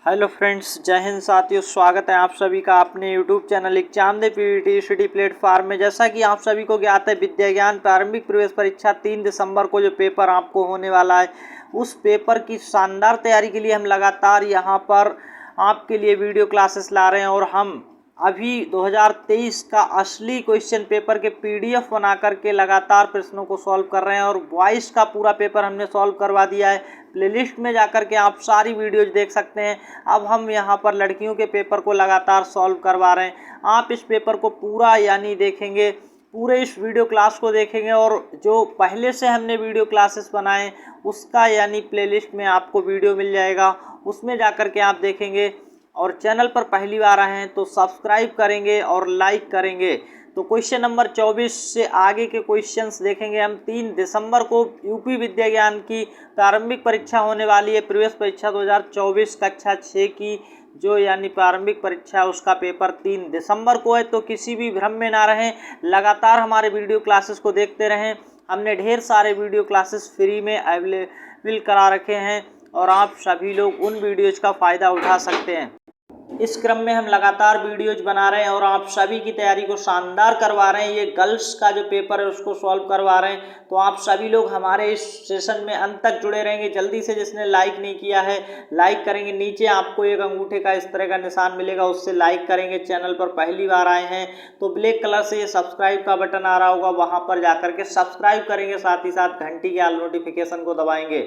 Hello friends, जय हिंद साथियों। स्वागत है आप सभी का अपने यूट्यूब चैनल एग्जाम दे पीवीटी स्टडी प्लेटफॉर्म में। जैसा कि आप सभी को ज्ञात है, विद्या ज्ञान प्रारंभिक प्रवेश परीक्षा 3 दिसंबर को जो पेपर आपको होने वाला है, उस पेपर की शानदार तैयारी के लिए हम लगातार यहाँ पर आपके लिए वीडियो क्लासेस ला रहे हैं। और हम अभी 2023 का असली क्वेश्चन पेपर के पीडीएफ बना करके लगातार प्रश्नों को सॉल्व कर रहे हैं। और 22 का पूरा पेपर हमने सॉल्व करवा दिया है। प्लेलिस्ट में जाकर के आप सारी वीडियोज देख सकते हैं। अब हम यहाँ पर लड़कियों के पेपर को लगातार सॉल्व करवा रहे हैं। आप इस पेपर को पूरा यानी देखेंगे, पूरे इस वीडियो क्लास को देखेंगे और जो पहले से हमने वीडियो क्लासेस बनाए उसका यानी प्लेलिस्ट में आपको वीडियो मिल जाएगा, उसमें जाकर के आप देखेंगे। और चैनल पर पहली बार आए हैं तो सब्सक्राइब करेंगे और लाइक करेंगे। तो क्वेश्चन नंबर 24 से आगे के क्वेश्चंस देखेंगे हम। 3 दिसंबर को यूपी विद्या ज्ञान की प्रारंभिक परीक्षा होने वाली है। प्रवेश परीक्षा 2024 कक्षा 6 की जो यानी प्रारंभिक परीक्षा है, उसका पेपर 3 दिसंबर को है। तो किसी भी भ्रम में ना रहें, लगातार हमारे वीडियो क्लासेस को देखते रहें। हमने ढेर सारे वीडियो क्लासेस फ्री में अवेलेबल करा रखे हैं और आप सभी लोग उन वीडियोज़ का फ़ायदा उठा सकते हैं। इस क्रम में हम लगातार वीडियोज बना रहे हैं और आप सभी की तैयारी को शानदार करवा रहे हैं। ये गर्ल्स का जो पेपर है उसको सॉल्व करवा रहे हैं। तो आप सभी लोग हमारे इस सेशन में अंत तक जुड़े रहेंगे। जल्दी से जिसने लाइक नहीं किया है लाइक करेंगे। नीचे आपको एक अंगूठे का इस तरह का निशान मिलेगा, उससे लाइक करेंगे। चैनल पर पहली बार आए हैं तो ब्लैक कलर से ये सब्सक्राइब का बटन आ रहा होगा, वहां पर जाकर के सब्सक्राइब करेंगे। साथ ही साथ घंटी के आल नोटिफिकेशन को दबाएंगे।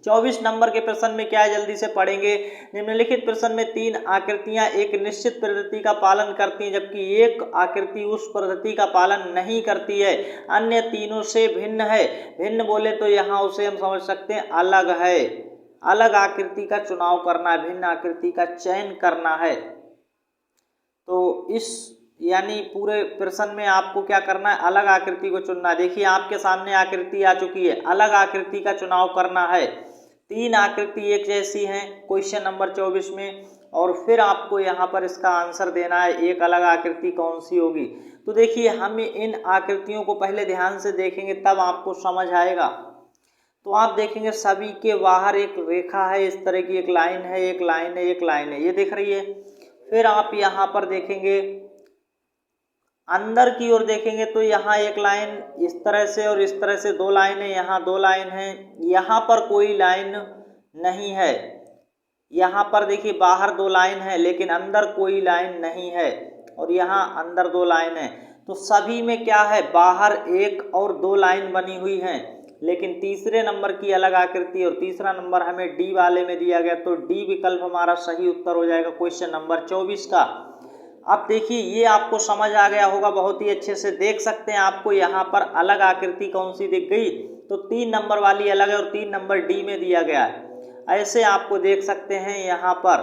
24 नंबर के प्रश्न में क्या है, जल्दी से पढ़ेंगे। निम्नलिखित प्रश्न में 3 आकृतियां एक निश्चित पद्धति का पालन करती हैं, जबकि एक आकृति उस पद्धति का पालन नहीं करती है, अन्य तीनों से भिन्न है। भिन्न बोले तो यहाँ उसे हम समझ सकते हैं अलग है। अलग आकृति का चुनाव करना है, भिन्न आकृति का चयन करना है। तो इस यानी पूरे प्रश्न में आपको क्या करना है, अलग आकृति को चुनना है। देखिए आपके सामने आकृति आ चुकी है, अलग आकृति का चुनाव करना है। 3 आकृति एक जैसी हैं क्वेश्चन नंबर 24 में, और फिर आपको यहाँ पर इसका आंसर देना है एक अलग आकृति कौन सी होगी। तो देखिए हम इन आकृतियों को पहले ध्यान से देखेंगे तब आपको समझ आएगा। तो आप देखेंगे सभी के बाहर एक रेखा है, इस तरह की एक लाइन है, एक लाइन है, एक लाइन है, ये दिख रही है। फिर आप यहाँ पर देखेंगे अंदर की ओर देखेंगे तो यहाँ एक लाइन इस तरह से और इस तरह से 2 लाइन है, यहाँ 2 लाइन है, यहाँ पर कोई लाइन नहीं है। यहाँ पर देखिए बाहर 2 लाइन है लेकिन अंदर कोई लाइन नहीं है, और यहाँ अंदर 2 लाइन है। तो सभी में क्या है, बाहर 1 और 2 लाइन बनी हुई हैं, लेकिन तीसरे नंबर की अलग आकृति और तीसरा नंबर हमें डी वाले में दिया गया। तो डी विकल्प हमारा सही उत्तर हो जाएगा क्वेश्चन नंबर 24 का। अब देखिए ये आपको समझ आ गया होगा, बहुत ही अच्छे से देख सकते हैं। आपको यहाँ पर अलग आकृति कौन सी दिख गई, तो 3 नंबर वाली अलग है और 3 नंबर डी में दिया गया है। ऐसे आपको देख सकते हैं यहाँ पर।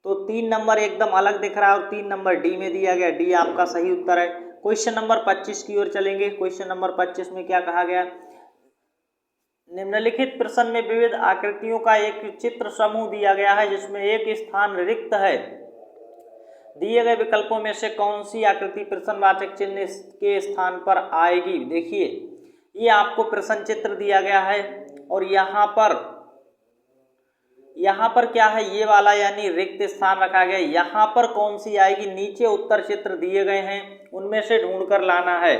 तो 3 नंबर एकदम अलग दिख रहा है और 3 नंबर डी में दिया गया। डी आपका सही उत्तर है। क्वेश्चन नंबर 25 की ओर चलेंगे। क्वेश्चन नंबर 25 में क्या कहा गया, निम्नलिखित प्रश्न में विविध आकृतियों का एक चित्र समूह दिया गया है जिसमें एक स्थान रिक्त है। दिए गए विकल्पों में से कौन सी आकृति प्रश्नवाचक चिन्ह के स्थान पर आएगी। देखिए ये आपको प्रश्न चित्र दिया गया है और यहाँ पर क्या है, ये वाला यानी रिक्त स्थान रखा गया। यहाँ पर कौन सी आएगी, नीचे उत्तर चित्र दिए गए हैं, उनमें से ढूंढकर लाना है।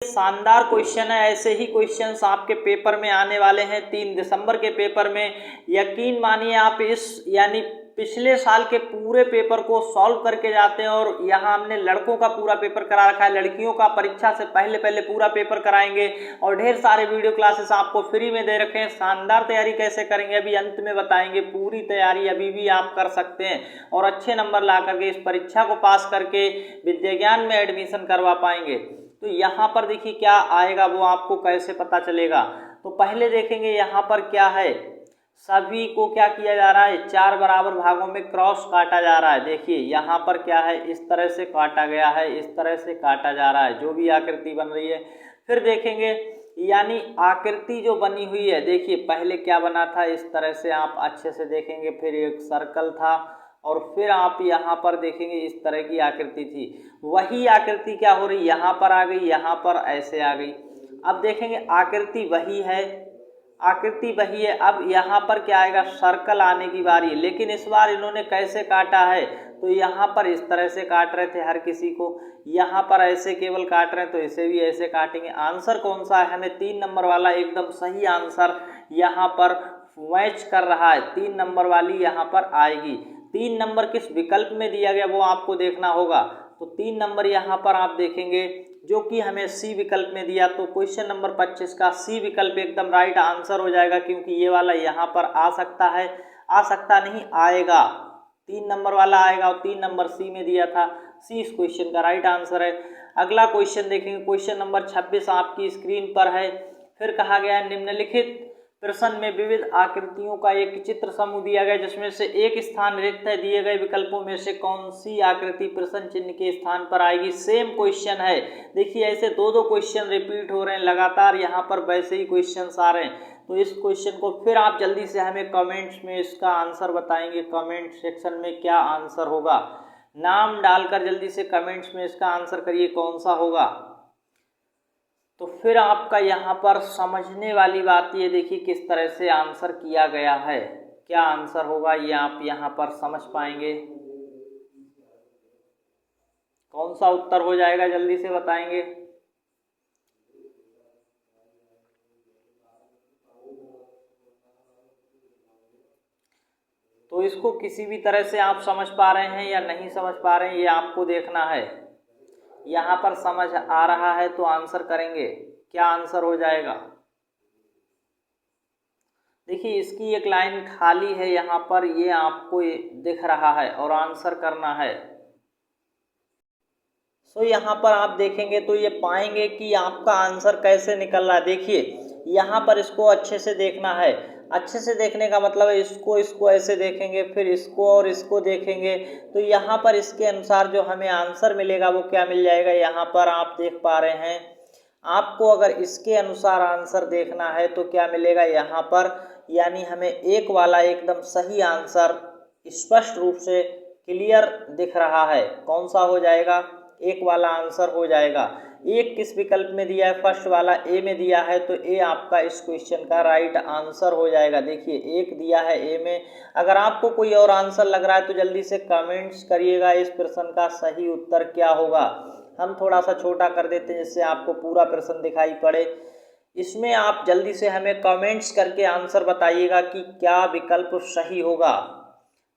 शानदार क्वेश्चन है। ऐसे ही क्वेश्चंस आपके पेपर में आने वाले हैं 3 दिसंबर के पेपर में। यकीन मानिए आप इस यानी पिछले साल के पूरे पेपर को सॉल्व करके जाते हैं। और यहाँ हमने लड़कों का पूरा पेपर करा रखा है, लड़कियों का परीक्षा से पहले पूरा पेपर कराएंगे और ढेर सारे वीडियो क्लासेस आपको फ्री में दे रखे हैं। शानदार तैयारी कैसे करेंगे अभी अंत में बताएंगे। पूरी तैयारी अभी भी आप कर सकते हैं और अच्छे नंबर ला करके इस परीक्षा को पास करके विद्या ज्ञान में एडमिशन करवा पाएंगे। तो यहाँ पर देखिए क्या आएगा, वो आपको कैसे पता चलेगा। तो पहले देखेंगे यहाँ पर क्या है, सभी को क्या किया जा रहा है, 4 बराबर भागों में क्रॉस काटा जा रहा है। देखिए यहाँ पर क्या है, इस तरह से काटा गया है, इस तरह से काटा जा रहा है जो भी आकृति बन रही है। फिर देखेंगे यानी आकृति जो बनी हुई है, देखिए पहले क्या बना था, इस तरह से आप अच्छे से देखेंगे। फिर एक सर्कल था और फिर आप यहाँ पर देखेंगे इस तरह की आकृति थी। वही आकृति क्या हो रही, यहाँ पर आ गई, यहाँ पर ऐसे आ गई। अब देखेंगे आकृति वही है, आकृति वही है। अब यहाँ पर क्या आएगा, सर्कल आने की बारी है, लेकिन इस बार इन्होंने कैसे काटा है, तो यहाँ पर इस तरह से काट रहे थे हर किसी को, यहाँ पर ऐसे केवल काट रहे हैं, तो इसे भी ऐसे काटेंगे। आंसर कौन सा है, हमें 3 नंबर वाला एकदम सही आंसर यहाँ पर मैच कर रहा है, 3 नंबर वाली यहाँ पर आएगी। 3 नंबर किस विकल्प में दिया गया वो आपको देखना होगा, तो 3 नंबर यहाँ पर आप देखेंगे जो कि हमें सी विकल्प में दिया, तो क्वेश्चन नंबर 25 का सी विकल्प एकदम राइट आंसर हो जाएगा, क्योंकि ये वाला यहाँ पर आ सकता है, आ सकता नहीं आएगा, 3 नंबर वाला आएगा और 3 नंबर सी में दिया था, सी इस क्वेश्चन का राइट आंसर है। अगला क्वेश्चन देखेंगे, क्वेश्चन नंबर 26 आपकी स्क्रीन पर है। फिर कहा गया है निम्नलिखित प्रश्न में विविध आकृतियों का एक चित्र समूह दिया गया, जिसमें से एक स्थान रिक्त है, दिए गए विकल्पों में से कौन सी आकृति प्रश्न चिन्ह के स्थान पर आएगी। सेम क्वेश्चन है, देखिए ऐसे दो दो क्वेश्चन रिपीट हो रहे हैं लगातार, यहाँ पर वैसे ही क्वेश्चन आ रहे हैं। तो इस क्वेश्चन को फिर आप जल्दी से हमें कमेंट्स में इसका आंसर बताएंगे, कमेंट सेक्शन में क्या आंसर होगा, नाम डालकर जल्दी से कमेंट्स में इसका आंसर करिए कौन सा होगा। तो फिर आपका यहाँ पर समझने वाली बात ये देखिए किस तरह से आंसर किया गया है, क्या आंसर होगा ये आप यहाँ पर समझ पाएंगे, कौन सा उत्तर हो जाएगा जल्दी से बताएंगे। तो इसको किसी भी तरह से आप समझ पा रहे हैं या नहीं समझ पा रहे हैं ये आपको देखना है। यहाँ पर समझ आ रहा है तो आंसर करेंगे, क्या आंसर हो जाएगा। देखिए इसकी एक लाइन खाली है यहाँ पर, ये आपको दिख रहा है और आंसर करना है। सो यहाँ पर आप देखेंगे तो ये पाएंगे कि आपका आंसर कैसे निकल रहा है। देखिए यहाँ पर इसको अच्छे से देखना है, अच्छे से देखने का मतलब है इसको ऐसे देखेंगे, फिर इसको और इसको देखेंगे, तो यहाँ पर इसके अनुसार जो हमें आंसर मिलेगा वो क्या मिल जाएगा। यहाँ पर आप देख पा रहे हैं, आपको अगर इसके अनुसार आंसर देखना है तो क्या मिलेगा यहाँ पर, यानी हमें एक वाला एकदम सही आंसर स्पष्ट रूप से क्लियर दिख रहा है, कौन सा हो जाएगा, एक वाला आंसर हो जाएगा। एक किस विकल्प में दिया है, फर्स्ट वाला ए में दिया है, तो ए आपका इस क्वेश्चन का राइट आंसर हो जाएगा। देखिए एक दिया है ए में, अगर आपको कोई और आंसर लग रहा है तो जल्दी से कमेंट्स करिएगा इस प्रश्न का सही उत्तर क्या होगा। हम थोड़ा सा छोटा कर देते हैं जिससे आपको पूरा प्रश्न दिखाई पड़े। इसमें आप जल्दी से हमें कमेंट्स करके आंसर बताइएगा कि क्या विकल्प सही होगा।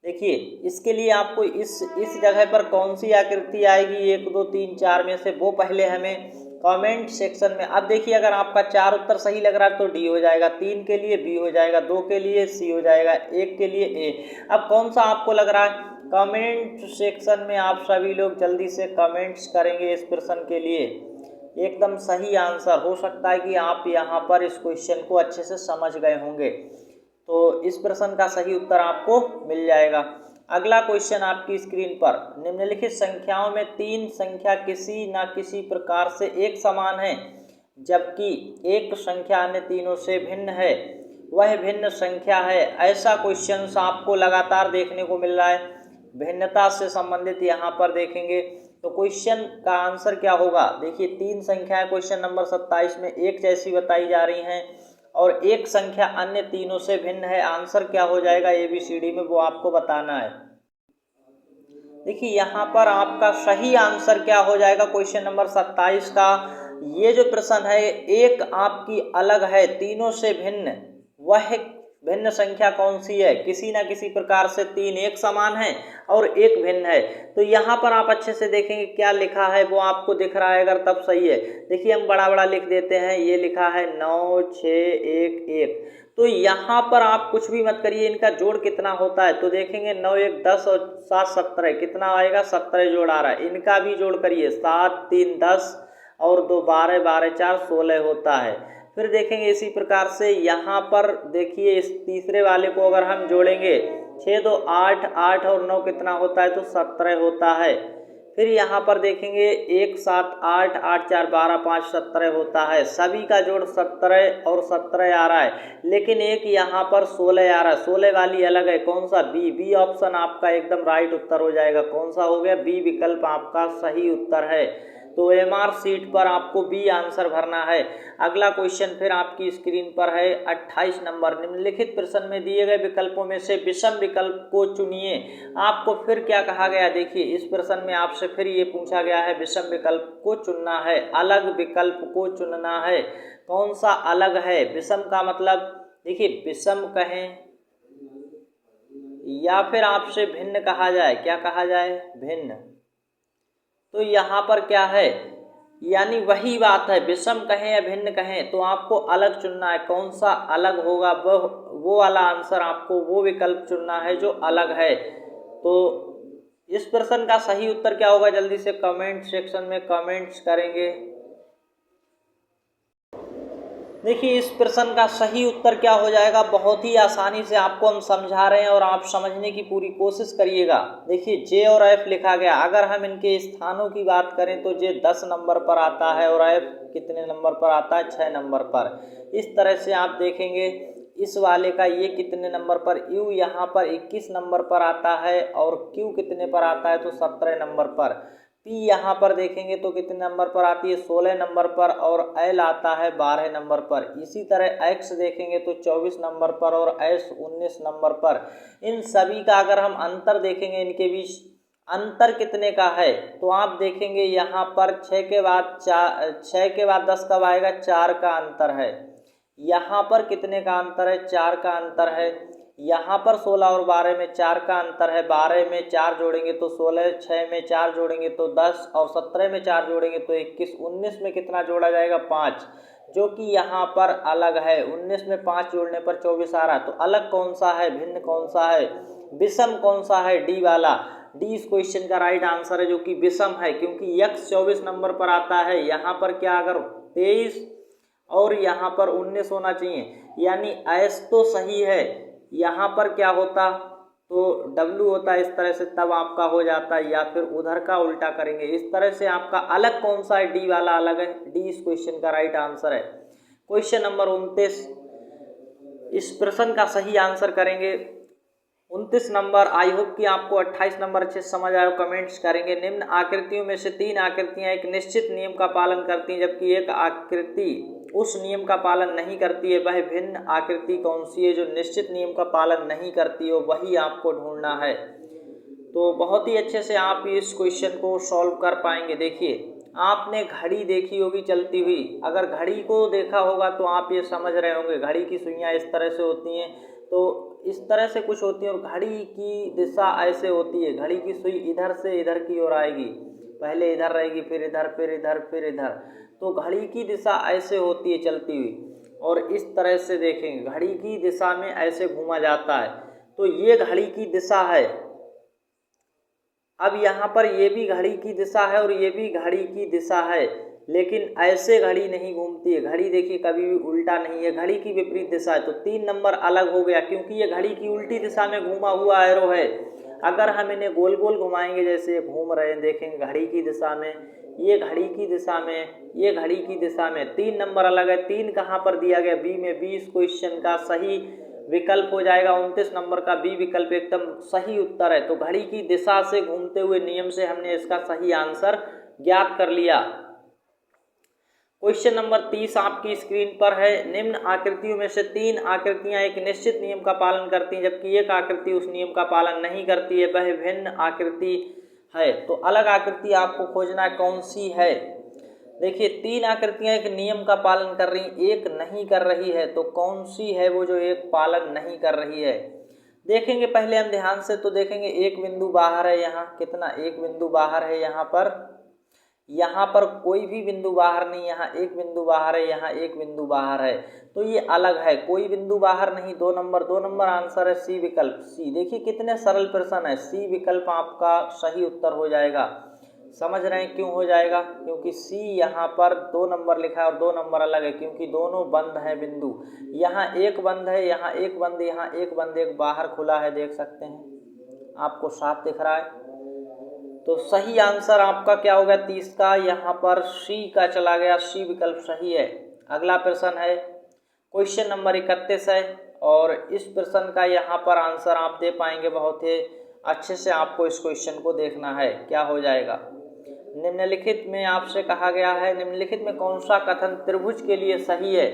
देखिए इसके लिए आपको इस जगह पर कौन सी आकृति आएगी, 1 2 3 4 में से, वो पहले हमें कमेंट सेक्शन में। अब देखिए अगर आपका 4 उत्तर सही लग रहा है तो डी हो जाएगा, 3 के लिए बी हो जाएगा, 2 के लिए सी हो जाएगा, 1 के लिए ए। अब कौन सा आपको लग रहा है, कमेंट सेक्शन में आप सभी लोग जल्दी से कमेंट्स करेंगे इस प्रश्न के लिए एकदम सही आंसर। हो सकता है कि आप यहाँ पर इस क्वेश्चन को अच्छे से समझ गए होंगे, तो इस प्रश्न का सही उत्तर आपको मिल जाएगा। अगला क्वेश्चन आपकी स्क्रीन पर, निम्नलिखित संख्याओं में 3 संख्या किसी न किसी प्रकार से एक समान है, जबकि एक संख्या अन्य तीनों से भिन्न है, वह भिन्न संख्या है। ऐसा क्वेश्चन आपको लगातार देखने को मिल रहा है। भिन्नता से संबंधित यहाँ पर देखेंगे तो क्वेश्चन का आंसर क्या होगा। देखिए 3 संख्याएं क्वेश्चन नंबर 27 में एक जैसी बताई जा रही हैं और एक संख्या अन्य तीनों से भिन्न है। आंसर क्या हो जाएगा ABCD में, वो आपको बताना है। देखिए यहाँ पर आपका सही आंसर क्या हो जाएगा क्वेश्चन नंबर 27 का। ये जो प्रश्न है, एक आपकी अलग है, तीनों से भिन्न, वह भिन्न संख्या कौन सी है। किसी ना किसी प्रकार से 3 एक समान है और एक भिन्न है। तो यहाँ पर आप अच्छे से देखेंगे क्या लिखा है, वो आपको दिख रहा है, अगर तब सही है। देखिए हम बड़ा बड़ा लिख देते हैं, ये लिखा है 9 6 1 1। तो यहाँ पर आप कुछ भी मत करिए, इनका जोड़ कितना होता है तो देखेंगे 9 1 10 और 7 17, कितना आएगा 17 जोड़ आ रहा है। इनका भी जोड़ करिए, 7 3 10 और 2 12 12 4 16 होता है। फिर देखेंगे इसी प्रकार से यहाँ पर देखिए इस तीसरे वाले को अगर हम जोड़ेंगे, 6 2 8 8 और 9 कितना होता है तो 17 होता है। फिर यहाँ पर देखेंगे 1 7 8 8 4 12 5 17 होता है। सभी का जोड़ 17 और 17 आ रहा है, लेकिन एक यहाँ पर 16 आ रहा है, 16 वाली अलग है। कौन सा, बी ऑप्शन आपका एकदम राइट उत्तर हो जाएगा। कौन सा हो गया, बी विकल्प आपका सही उत्तर है। तो एमआर शीट पर आपको बी आंसर भरना है। अगला क्वेश्चन फिर आपकी स्क्रीन पर है 28 नंबर। निम्नलिखित प्रश्न में दिए गए विकल्पों में से विषम विकल्प को चुनिए। आपको फिर क्या कहा गया, देखिए इस प्रश्न में आपसे फिर ये पूछा गया है विषम विकल्प को चुनना है, अलग विकल्प को चुनना है। कौन सा अलग है? विषम का मतलब देखिए विषम कहें या फिर आपसे भिन्न कहा जाए, क्या कहा जाए? भिन्न। तो यहाँ पर क्या है, यानी वही बात है, विषम कहें या भिन्न कहें तो आपको अलग चुनना है। कौन सा अलग होगा, वो वाला आंसर आपको, वो विकल्प चुनना है जो अलग है। तो इस प्रश्न का सही उत्तर क्या होगा, जल्दी से कमेंट सेक्शन में कमेंट्स करेंगे। देखिए इस प्रश्न का सही उत्तर क्या हो जाएगा, बहुत ही आसानी से आपको हम समझा रहे हैं और आप समझने की पूरी कोशिश करिएगा। देखिए जे और एफ लिखा गया, अगर हम इनके स्थानों की बात करें तो जे 10 नंबर पर आता है और एफ कितने नंबर पर आता है? 6 नंबर पर। इस तरह से आप देखेंगे इस वाले का ये कितने नंबर पर, यू यहाँ पर 21 नंबर पर आता है और क्यू कितने पर आता है? तो 17 नंबर पर। पी यहाँ पर देखेंगे तो कितने नंबर पर आती है? 16 नंबर पर और एल आता है 12 नंबर पर। इसी तरह एक्स देखेंगे तो 24 नंबर पर और एस 19 नंबर पर। इन सभी का अगर हम अंतर देखेंगे, इनके बीच अंतर कितने का है, तो आप देखेंगे यहाँ पर 6 के बाद 10 कब आएगा? 4 का अंतर है। यहाँ पर कितने का अंतर है? 4 का अंतर है। यहाँ पर 16 और 12 में 4 का अंतर है। 12 में 4 जोड़ेंगे तो 16, 6 में 4 जोड़ेंगे तो 10 और 17 में 4 जोड़ेंगे तो 21, 19 में कितना जोड़ा जाएगा? 5, जो कि यहाँ पर अलग है। 19 में 5 जोड़ने पर 24 आ रहा है। तो अलग कौन सा है, भिन्न कौन सा है, विषम कौन सा है? डी वाला। डी इस क्वेश्चन का राइट आंसर है, जो कि विषम है, क्योंकि यक्स 24 नंबर पर आता है। यहाँ पर क्या, अगर 23 और यहाँ पर 19 होना चाहिए, यानी एस तो सही है, यहाँ पर क्या होता तो डब्ल्यू होता, इस तरह से तब आपका हो जाता, या फिर उधर का उल्टा करेंगे। इस तरह से आपका अलग कौन सा है? डी वाला अलग है। डी इस क्वेश्चन का राइट आंसर है। क्वेश्चन नंबर 29, इस प्रश्न का सही आंसर करेंगे 29 नंबर। आई होप कि आपको 28 नंबर अच्छे से समझ आए, कमेंट्स करेंगे। निम्न आकृतियों में से 3 आकृतियां एक निश्चित नियम का पालन करती हैं, जबकि एक आकृति उस नियम का पालन नहीं करती है। वह भिन्न आकृति कौन सी है जो निश्चित नियम का पालन नहीं करती हो? वही आपको ढूंढना है। तो बहुत ही अच्छे से आप इस क्वेश्चन को सॉल्व कर पाएंगे। देखिए आपने घड़ी देखी होगी चलती हुई, अगर घड़ी को देखा होगा तो आप ये समझ रहे होंगे घड़ी की सुइयाँ इस तरह से होती हैं, तो इस तरह से कुछ होती है और घड़ी की दिशा ऐसे होती है। घड़ी की सुई इधर से इधर की ओर आएगी, पहले इधर रहेगी, फिर इधर, फिर इधर, फिर इधर। तो घड़ी की दिशा ऐसे होती है चलती हुई, और इस तरह से देखेंगे घड़ी की दिशा में ऐसे घूमा जाता है। तो ये घड़ी की दिशा है। अब यहाँ पर ये भी घड़ी की दिशा है और ये भी घड़ी की दिशा है, लेकिन ऐसे घड़ी नहीं घूमती है। घड़ी देखिए कभी भी उल्टा नहीं है, घड़ी की विपरीत दिशा है। तो 3 नंबर अलग हो गया, क्योंकि ये घड़ी की उल्टी दिशा में घूमा हुआ एरो है। अगर हम इन्हें गोल गोल घुमाएंगे, जैसे घूम रहे हैं, देखेंगे घड़ी की दिशा में, ये घड़ी की दिशा में, ये घड़ी की दिशा में, 3 नंबर अलग है। 3 कहाँ पर दिया गया? बी में। बी इस क्वेश्चन का सही विकल्प हो जाएगा। 29 नंबर का बी विकल्प एकदम सही उत्तर है। तो घड़ी की दिशा से घूमते हुए नियम से हमने इसका सही आंसर ज्ञात कर लिया। क्वेश्चन नंबर 30 आपकी स्क्रीन पर है। निम्न आकृतियों में से 3 आकृतियां एक निश्चित नियम का पालन करती हैं, जबकि एक आकृति उस नियम का पालन नहीं करती है। वह भिन्न आकृति है। तो अलग आकृति आपको खोजना है, कौन सी है? देखिए 3 आकृतियां एक नियम का पालन कर रही, एक नहीं कर रही है। तो कौन सी है वो जो एक पालन नहीं कर रही है? देखेंगे पहले हम ध्यान से, तो देखेंगे एक बिंदु बाहर है। यहाँ कितना? एक बिंदु बाहर है। यहाँ पर कोई भी बिंदु बाहर नहीं, यहाँ एक बिंदु बाहर है, यहाँ एक बिंदु बाहर है। तो ये अलग है, कोई बिंदु बाहर नहीं। 2 नंबर आंसर है सी विकल्प। सी देखिए कितने सरल प्रश्न है, सी विकल्प आपका सही उत्तर हो जाएगा। समझ रहे हैं क्यों हो जाएगा? क्योंकि सी यहाँ पर 2 नंबर लिखा है और 2 नंबर अलग है, क्योंकि दोनों बंद है बिंदु। यहाँ एक बंद है, यहाँ एक बंद, यहाँ एक बंद, एक बाहर खुला है, देख सकते हैं, आपको साफ दिख रहा है। तो सही आंसर आपका क्या होगा 30 का? यहाँ पर सी का चला गया, सी विकल्प सही है। अगला प्रश्न है क्वेश्चन नंबर 31 है, और इस प्रश्न का यहाँ पर आंसर आप दे पाएंगे। बहुत ही अच्छे से आपको इस क्वेश्चन को देखना है, क्या हो जाएगा। निम्नलिखित में आपसे कहा गया है, निम्नलिखित में कौन सा कथन त्रिभुज के लिए सही है?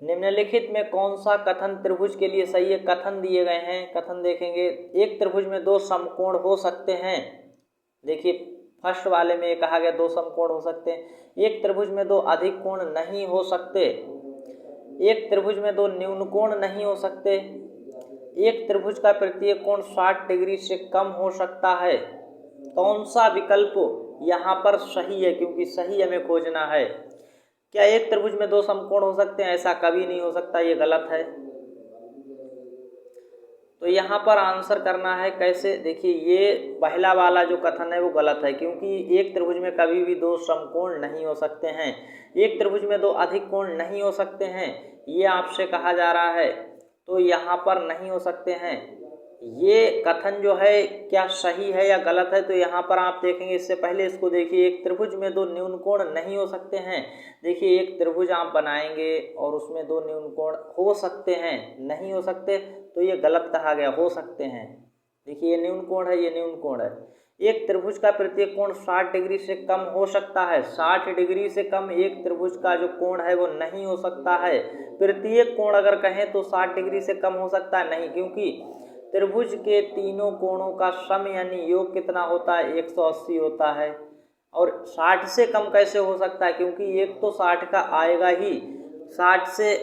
निम्नलिखित में कौन सा कथन त्रिभुज के लिए सही है? कथन दिए गए हैं, कथन देखेंगे। एक त्रिभुज में दो समकोण हो सकते हैं। देखिए फर्स्ट वाले में ये कहा गया दो समकोण हो सकते हैं। एक त्रिभुज में दो अधिक कोण नहीं हो सकते। एक त्रिभुज में दो न्यून कोण नहीं हो सकते। एक त्रिभुज का प्रत्येक कोण 60 डिग्री से कम हो सकता है। कौन सा विकल्प यहाँ पर सही है? क्योंकि सही हमें खोजना है। क्या एक त्रिभुज में दो समकोण हो सकते हैं? ऐसा कभी नहीं हो सकता, ये गलत है। तो यहाँ पर आंसर करना है कैसे? देखिए ये पहला वाला जो कथन है वो गलत है, क्योंकि एक त्रिभुज में कभी भी दो समकोण नहीं हो सकते हैं। एक त्रिभुज में दो अधिक कोण नहीं हो सकते हैं, ये आपसे कहा जा रहा है। तो यहाँ पर नहीं हो सकते हैं। ये कथन जो है क्या सही है या गलत है? तो यहाँ पर आप देखेंगे, इससे पहले इसको देखिए। एक त्रिभुज में दो न्यून कोण नहीं हो सकते हैं। देखिए एक त्रिभुज आप बनाएंगे और उसमें दो न्यून कोण हो सकते हैं, नहीं हो सकते, तो ये गलत कहा गया, हो सकते हैं। देखिए ये न्यून कोण है, ये न्यून कोण है। एक त्रिभुज का प्रत्येक कोण 60 डिग्री से कम हो सकता है। 60 डिग्री से कम एक त्रिभुज का जो कोण है वो नहीं हो सकता है। प्रत्येक कोण अगर कहें तो 60 डिग्री से कम हो सकता है नहीं, क्योंकि त्रिभुज के तीनों कोणों का सम यानी योग कितना होता है? 180 होता है। और 60 से कम कैसे हो सकता है? क्योंकि एक तो 60 का आएगा ही, 60 से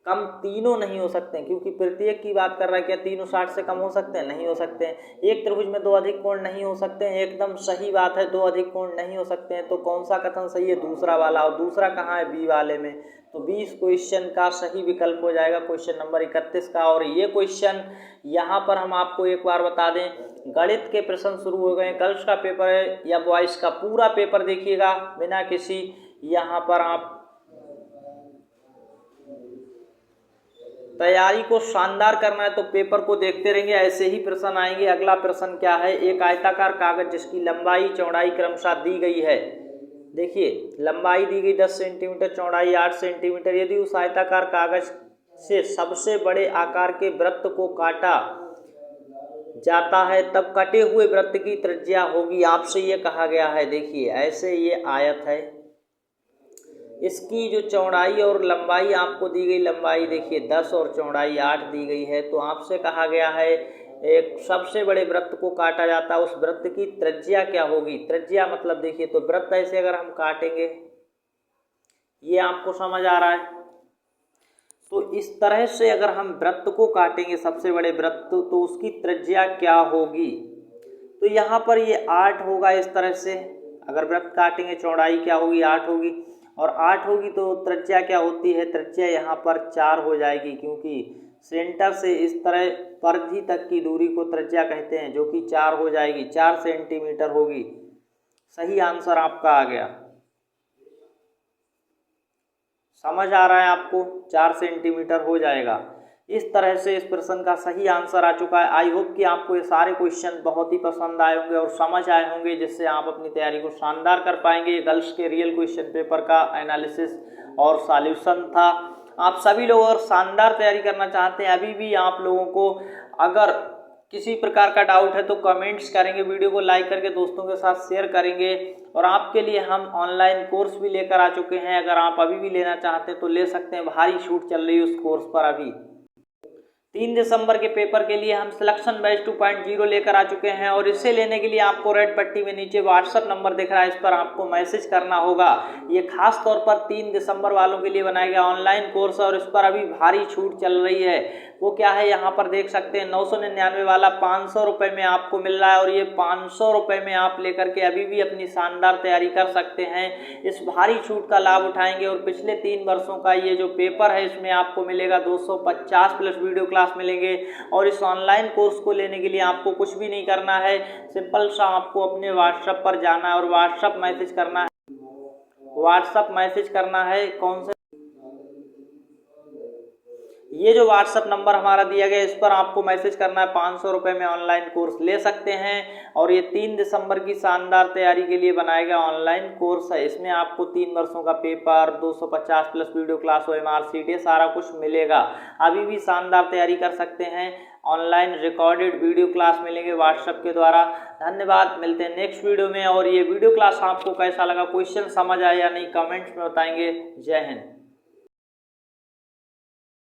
कम तीनों नहीं हो सकते हैं, क्योंकि प्रत्येक की बात कर रहा है। क्या तीनों 60 से कम हो सकते हैं? नहीं हो सकते हैं। एक त्रिभुज में दो अधिक कोण नहीं हो सकते हैं, एकदम सही बात है, दो अधिक कोण नहीं हो सकते हैं। तो कौन सा कथन सही है? दूसरा वाला। और दूसरा कहाँ है? बी वाले में। तो 20 क्वेश्चन का सही विकल्प हो जाएगा क्वेश्चन नंबर 31 का। और ये क्वेश्चन यहाँ पर हम आपको एक बार बता दें, गणित के प्रश्न शुरू हो गए। गर्ल्स का पेपर है या बॉयज़ का, पूरा पेपर देखिएगा बिना किसी यहाँ पर आप तैयारी को शानदार करना है तो पेपर को देखते रहेंगे, ऐसे ही प्रश्न आएंगे। अगला प्रश्न क्या है? एक आयताकार कागज जिसकी लंबाई चौड़ाई क्रमशः दी गई है। देखिए लंबाई दी गई 10 सेंटीमीटर, चौड़ाई 8 सेंटीमीटर। यदि उस आयताकार कागज से सबसे बड़े आकार के वृत्त को काटा जाता है तब कटे हुए वृत्त की त्रिज्या होगी। आपसे ये कहा गया है। देखिए ऐसे ये आयत है, इसकी जो चौड़ाई और लंबाई आपको दी गई, लंबाई देखिए 10 और चौड़ाई 8 दी गई है। तो आपसे कहा गया है एक सबसे बड़े वृत्त को काटा जाता है, उस वृत्त की त्रिज्या क्या होगी? त्रिज्या मतलब देखिए, तो वृत्त ऐसे अगर हम काटेंगे, ये आपको समझ आ रहा है? तो इस तरह से अगर हम वृत्त को काटेंगे, सबसे बड़े वृत्त, तो उसकी त्रिज्या क्या होगी? तो यहाँ पर ये 8 होगा। इस तरह से अगर वृत्त काटेंगे, चौड़ाई क्या होगी? 8 होगी। और 8 होगी तो त्रिज्या क्या होती है? त्रिज्या यहाँ पर 4 हो जाएगी, क्योंकि सेंटर से इस तरह परिधि तक की दूरी को त्रिज्या कहते हैं, जो कि 4 हो जाएगी, 4 सेंटीमीटर होगी। सही आंसर आपका आ गया। समझ आ रहा है आपको? 4 सेंटीमीटर हो जाएगा। इस तरह से इस प्रश्न का सही आंसर आ चुका है। आई होप कि आपको ये सारे क्वेश्चन बहुत ही पसंद आए होंगे और समझ आए होंगे, जिससे आप अपनी तैयारी को शानदार कर पाएंगे। ये गर्ल्स के रियल क्वेश्चन पेपर का एनालिसिस और सॉल्यूशन था। आप सभी लोग अगर शानदार तैयारी करना चाहते हैं, अभी भी आप लोगों को अगर किसी प्रकार का डाउट है तो कमेंट्स करेंगे, वीडियो को लाइक करके दोस्तों के साथ शेयर करेंगे। और आपके लिए हम ऑनलाइन कोर्स भी लेकर आ चुके हैं, अगर आप अभी भी लेना चाहते हैं तो ले सकते हैं। भारी छूट चल रही है उस कोर्स पर। अभी 3 दिसंबर के पेपर के लिए हम सिलेक्शन बैच 2.0 लेकर आ चुके हैं, और इसे लेने के लिए आपको रेड पट्टी में नीचे व्हाट्सएप नंबर दिख रहा है, इस पर आपको मैसेज करना होगा। ये खास तौर पर 3 दिसंबर वालों के लिए बनाया गया ऑनलाइन कोर्स है, और इस पर अभी भारी छूट चल रही है। वो क्या है, यहाँ पर देख सकते हैं 999 वाला 500 रुपये में आपको मिल रहा है, और ये 500 रुपये में आप लेकर के अभी भी अपनी शानदार तैयारी कर सकते हैं। इस भारी छूट का लाभ उठाएंगे, और पिछले 3 वर्षों का ये जो पेपर है इसमें आपको मिलेगा 250 प्लस वीडियो क्लास मिलेंगे। और इस ऑनलाइन कोर्स को लेने के लिए आपको कुछ भी नहीं करना है, सिंपल सा आपको अपने व्हाट्सएप पर जाना है और व्हाट्सएप मैसेज करना है। व्हाट्सएप मैसेज करना है कौन से, ये जो व्हाट्सएप नंबर हमारा दिया गया इस पर आपको मैसेज करना है। 500 रुपये में ऑनलाइन कोर्स ले सकते हैं, और ये 3 दिसंबर की शानदार तैयारी के लिए बनाया गया ऑनलाइन कोर्स है। इसमें आपको 3 वर्षों का paper, 250 plus video class, OMR sheet, ये सारा कुछ मिलेगा। अभी भी शानदार तैयारी कर सकते हैं। ऑनलाइन रिकॉर्डेड वीडियो क्लास मिलेंगे व्हाट्सएप के द्वारा। धन्यवाद, मिलते हैं नेक्स्ट वीडियो में। और ये वीडियो क्लास आपको कैसा लगा, क्वेश्चन समझ आया या नहीं, कमेंट्स में बताएंगे। जय हिंद।